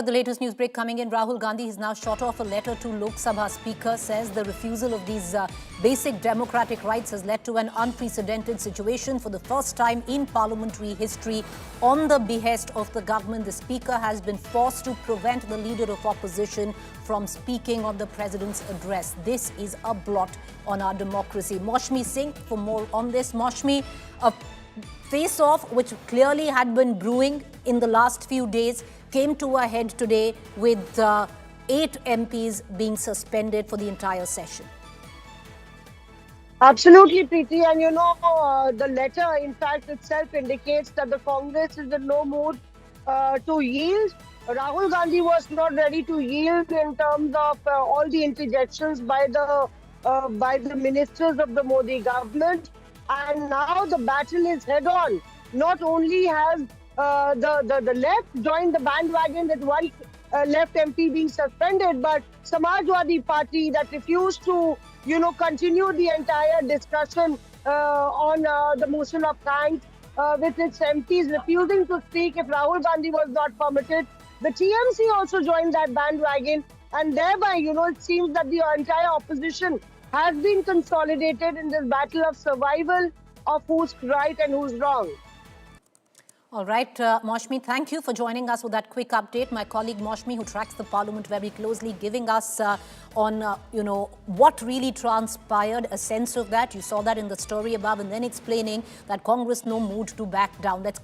For the latest news break coming in, Rahul Gandhi has now shot off a letter to Lok Sabha Speaker, says the refusal of these basic democratic rights has led to an unprecedented situation for the first time in parliamentary history. On the behest of the government, the Speaker has been forced to prevent the leader of opposition from speaking on the President's address. This is a blot on our democracy. Maushmi Singh, for more on this. Maushmi, a face-off which clearly had been brewing in the last few days came to a head today with 8 MPs being suspended for the entire session. Absolutely, Preeti. And the letter, in fact, itself indicates that the Congress is in no mood to yield. Rahul Gandhi was not ready to yield in terms of all the interjections by the ministers of the Modi government. And now the battle is head on. Not only has the left joined the bandwagon with one left MP being suspended, but Samajwadi Party that refused to, continue the entire discussion on the motion of thanks with its MPs refusing to speak if Rahul Gandhi was not permitted. The TMC also joined that bandwagon, and thereby, it seems that the entire opposition has been consolidated in this battle of survival of who's right and who's wrong. All right, Maushmi, thank you for joining us with that quick update. My colleague Maushmi, who tracks the parliament very closely, giving us on, what really transpired, a sense of that. You saw that in the story above, and then explaining that Congress no mood to back down. Let's